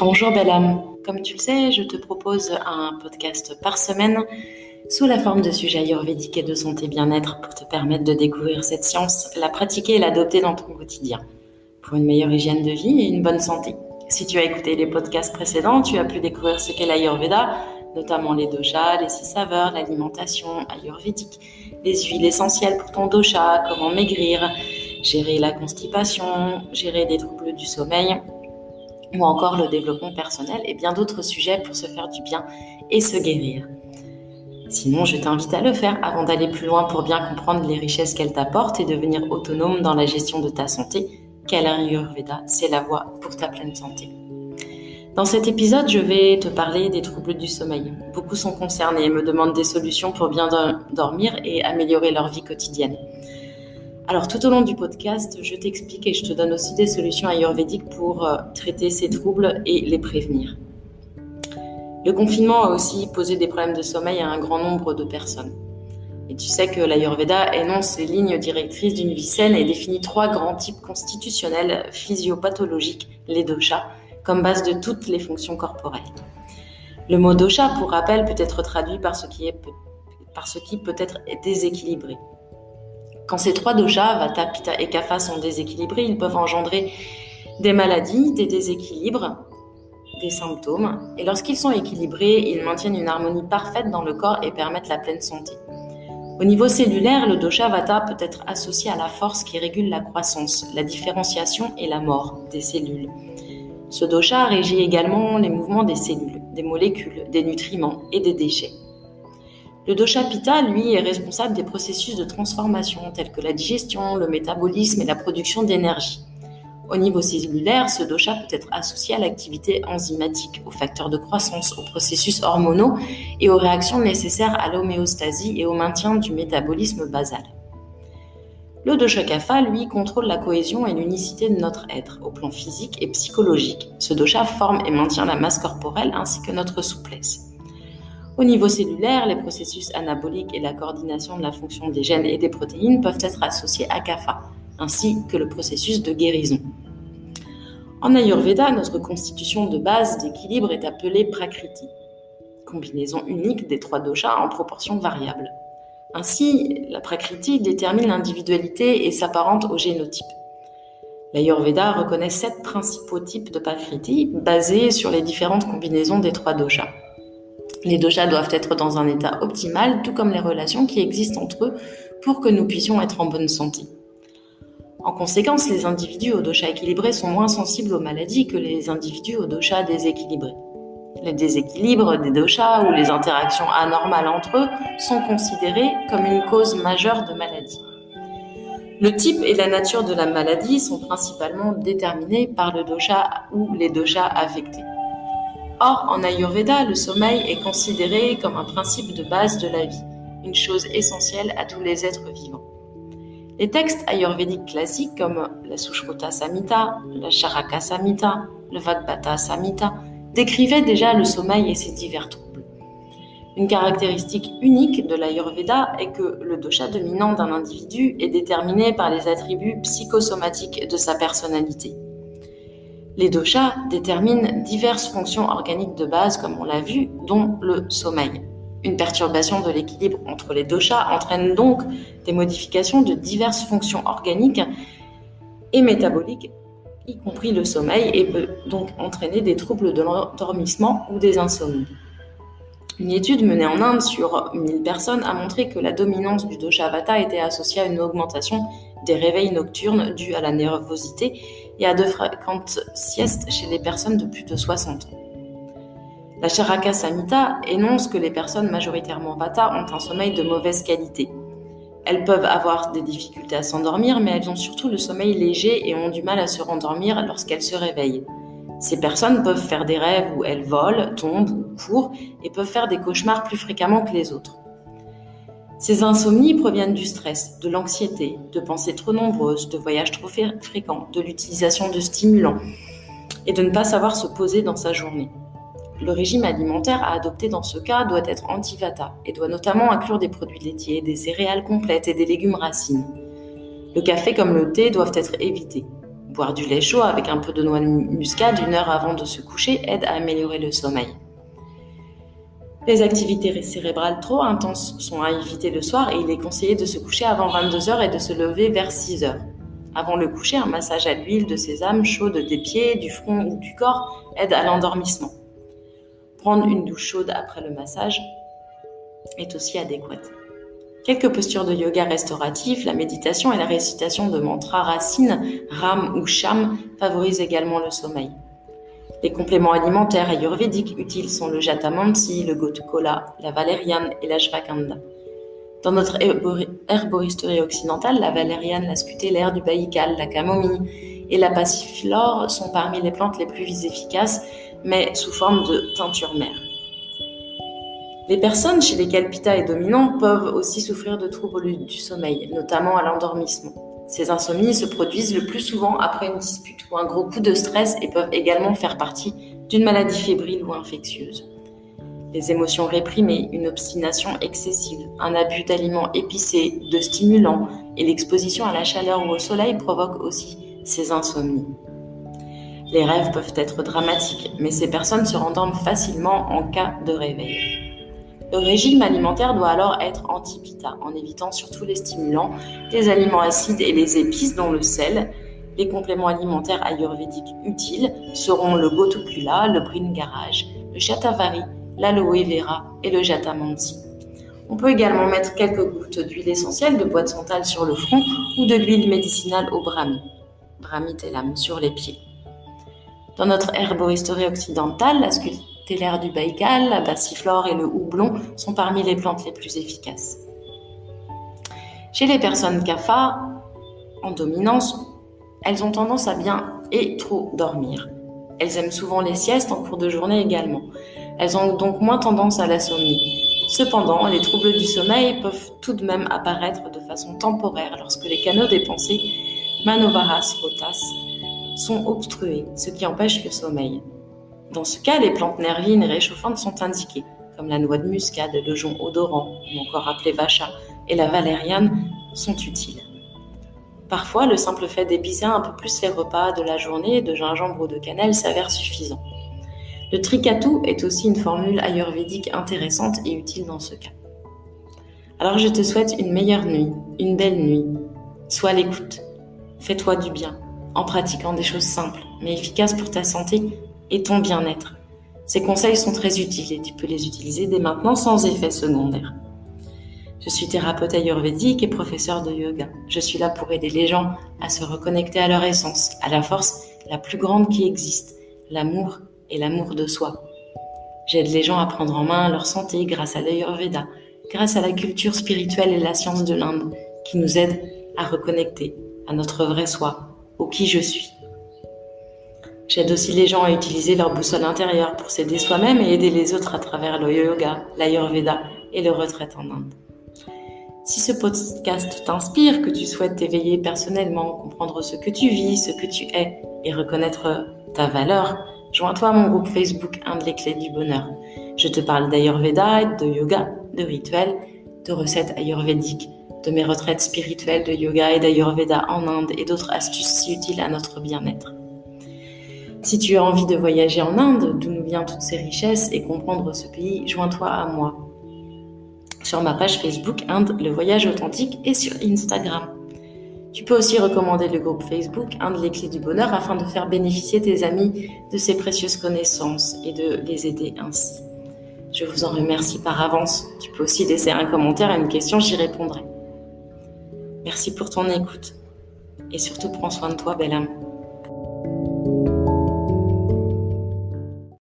Bonjour belle âme, comme tu le sais, je te propose un podcast par semaine sous la forme de sujets ayurvédiques et de santé bien-être pour te permettre de découvrir cette science, la pratiquer et l'adopter dans ton quotidien pour une meilleure hygiène de vie et une bonne santé. Si tu as écouté les podcasts précédents, tu as pu découvrir ce qu'est l'Ayurveda, notamment les doshas, les 6 saveurs, l'alimentation ayurvédique, les huiles essentielles pour ton dosha, comment maigrir, gérer la constipation, gérer des troubles du sommeil, ou encore le développement personnel et bien d'autres sujets pour se faire du bien et se guérir. Sinon, je t'invite à le faire avant d'aller plus loin pour bien comprendre les richesses qu'elle t'apporte et devenir autonome dans la gestion de ta santé, car l'Ayurveda, c'est la voie pour ta pleine santé. Dans cet épisode, je vais te parler des troubles du sommeil. Beaucoup sont concernés et me demandent des solutions pour bien dormir et améliorer leur vie quotidienne. Alors, tout au long du podcast, je t'explique et je te donne aussi des solutions ayurvédiques pour traiter ces troubles et les prévenir. Le confinement a aussi posé des problèmes de sommeil à un grand nombre de personnes. Et tu sais que l'Ayurveda énonce les lignes directrices d'une vie saine et définit 3 grands types constitutionnels physiopathologiques, les doshas, comme base de toutes les fonctions corporelles. Le mot dosha, pour rappel, peut être traduit par ce qui peut être déséquilibré. Quand ces 3 doshas, Vata, Pitta et Kapha, sont déséquilibrés, ils peuvent engendrer des maladies, des déséquilibres, des symptômes. Et lorsqu'ils sont équilibrés, ils maintiennent une harmonie parfaite dans le corps et permettent la pleine santé. Au niveau cellulaire, le dosha Vata peut être associé à la force qui régule la croissance, la différenciation et la mort des cellules. Ce dosha régit également les mouvements des cellules, des molécules, des nutriments et des déchets. Le dosha Pitta, lui, est responsable des processus de transformation tels que la digestion, le métabolisme et la production d'énergie. Au niveau cellulaire, ce dosha peut être associé à l'activité enzymatique, aux facteurs de croissance, aux processus hormonaux et aux réactions nécessaires à l'homéostasie et au maintien du métabolisme basal. Le dosha Kapha, lui, contrôle la cohésion et l'unicité de notre être, au plan physique et psychologique. Ce dosha forme et maintient la masse corporelle ainsi que notre souplesse. Au niveau cellulaire, les processus anaboliques et la coordination de la fonction des gènes et des protéines peuvent être associés à Kapha, ainsi que le processus de guérison. En Ayurveda, notre constitution de base d'équilibre est appelée Prakriti, combinaison unique des 3 doshas en proportions variables. Ainsi, la Prakriti détermine l'individualité et s'apparente au génotype. L'Ayurveda reconnaît 7 principaux types de Prakriti basés sur les différentes combinaisons des 3 doshas. Les doshas doivent être dans un état optimal, tout comme les relations qui existent entre eux pour que nous puissions être en bonne santé. En conséquence, les individus au dosha équilibré sont moins sensibles aux maladies que les individus au dosha déséquilibré. Les déséquilibres des doshas ou les interactions anormales entre eux sont considérés comme une cause majeure de maladie. Le type et la nature de la maladie sont principalement déterminés par le dosha ou les doshas affectés. Or, en Ayurveda, le sommeil est considéré comme un principe de base de la vie, une chose essentielle à tous les êtres vivants. Les textes ayurvédiques classiques comme la Sushruta Samhita, la Charaka Samhita, le Vagbhata Samhita décrivaient déjà le sommeil et ses divers troubles. Une caractéristique unique de l'Ayurveda est que le dosha dominant d'un individu est déterminé par les attributs psychosomatiques de sa personnalité. Les doshas déterminent diverses fonctions organiques de base, comme on l'a vu, dont le sommeil. Une perturbation de l'équilibre entre les doshas entraîne donc des modifications de diverses fonctions organiques et métaboliques, y compris le sommeil, et peut donc entraîner des troubles de l'endormissement ou des insomnies. Une étude menée en Inde sur 1000 personnes a montré que la dominance du dosha Vata était associée à une augmentation des réveils nocturnes dus à la nervosité et à de fréquentes siestes chez les personnes de plus de 60 ans. La Charaka Samhita énonce que les personnes majoritairement Vata ont un sommeil de mauvaise qualité. Elles peuvent avoir des difficultés à s'endormir, mais elles ont surtout le sommeil léger et ont du mal à se rendormir lorsqu'elles se réveillent. Ces personnes peuvent faire des rêves où elles volent, tombent ou courent et peuvent faire des cauchemars plus fréquemment que les autres. Ces insomnies proviennent du stress, de l'anxiété, de pensées trop nombreuses, de voyages trop fréquents, de l'utilisation de stimulants et de ne pas savoir se poser dans sa journée. Le régime alimentaire à adopter dans ce cas doit être anti-vata et doit notamment inclure des produits laitiers, des céréales complètes et des légumes racines. Le café comme le thé doivent être évités. Boire du lait chaud avec un peu de noix de muscade 1 heure avant de se coucher aide à améliorer le sommeil. Les activités cérébrales trop intenses sont à éviter le soir et il est conseillé de se coucher avant 22h et de se lever vers 6h. Avant le coucher, un massage à l'huile de sésame chaude des pieds, du front ou du corps aide à l'endormissement. Prendre une douche chaude après le massage est aussi adéquate. Quelques postures de yoga restauratif, la méditation et la récitation de mantras racines, ram ou sham favorisent également le sommeil. Les compléments alimentaires ayurvédiques utiles sont le jatamansi, le gotukola, la valériane et l'ashwagandha. Dans notre herboristerie occidentale, la valériane, la scutellaire du baïkal, la camomille et la passiflore sont parmi les plantes les plus efficaces, mais sous forme de teinture mère. Les personnes chez lesquelles Pitta est dominant peuvent aussi souffrir de troubles du sommeil, notamment à l'endormissement. Ces insomnies se produisent le plus souvent après une dispute ou un gros coup de stress et peuvent également faire partie d'une maladie fébrile ou infectieuse. Les émotions réprimées, une obstination excessive, un abus d'aliments épicés, de stimulants et l'exposition à la chaleur ou au soleil provoquent aussi ces insomnies. Les rêves peuvent être dramatiques, mais ces personnes se rendorment facilement en cas de réveil. Le régime alimentaire doit alors être anti-pitta, en évitant surtout les stimulants, les aliments acides et les épices, dont le sel. Les compléments alimentaires ayurvédiques utiles seront le gotukula, le bringaraj, le shatavari, l'aloe vera et le jatamansi. On peut également mettre quelques gouttes d'huile essentielle de bois de santal sur le front ou de l'huile médicinale au brahmi, brahmi telam, sur les pieds. Dans notre herboristerie occidentale, la scutellaire du baïkal, la passiflore et le houblon sont parmi les plantes les plus efficaces. Chez les personnes kapha, en dominance, elles ont tendance à bien et trop dormir. Elles aiment souvent les siestes en cours de journée également. Elles ont donc moins tendance à l'insomnie. Cependant, les troubles du sommeil peuvent tout de même apparaître de façon temporaire lorsque les canaux des pensées, manovaras rotas, sont obstrués, ce qui empêche le sommeil. Dans ce cas, les plantes nervines et réchauffantes sont indiquées, comme la noix de muscade, le jonc odorant, ou encore appelé vacha, et la valériane, sont utiles. Parfois, le simple fait d'épicer un peu plus les repas de la journée de gingembre ou de cannelle s'avère suffisant. Le trikatu est aussi une formule ayurvédique intéressante et utile dans ce cas. Alors je te souhaite une meilleure nuit, une belle nuit. Sois à l'écoute. Fais-toi du bien, en pratiquant des choses simples, mais efficaces pour ta santé et ton bien-être. Ces conseils sont très utiles et tu peux les utiliser dès maintenant sans effet secondaire. Je suis thérapeute ayurvédique et professeur de yoga. Je suis là pour aider les gens à se reconnecter à leur essence, à la force la plus grande qui existe, l'amour et l'amour de soi. J'aide les gens à prendre en main leur santé grâce à l'Ayurveda, grâce à la culture spirituelle et la science de l'Inde, qui nous aident à reconnecter à notre vrai soi, au qui je suis. J'aide aussi les gens à utiliser leur boussole intérieure pour s'aider soi-même et aider les autres à travers le yoga, l'Ayurveda et le retraite en Inde. Si ce podcast t'inspire, que tu souhaites t'éveiller personnellement, comprendre ce que tu vis, ce que tu es et reconnaître ta valeur, joins-toi à mon groupe Facebook Inde les clés du bonheur. Je te parle d'Ayurveda, de yoga, de rituels, de recettes ayurvédiques, de mes retraites spirituelles de yoga et d'Ayurveda en Inde et d'autres astuces si utiles à notre bien-être. Si tu as envie de voyager en Inde, d'où nous viennent toutes ces richesses et comprendre ce pays, joins-toi à moi sur ma page Facebook Inde, le voyage authentique et sur Instagram. Tu peux aussi recommander le groupe Facebook Inde les clés du bonheur afin de faire bénéficier tes amis de ces précieuses connaissances et de les aider ainsi. Je vous en remercie par avance. Tu peux aussi laisser un commentaire et une question, j'y répondrai. Merci pour ton écoute et surtout prends soin de toi, belle âme.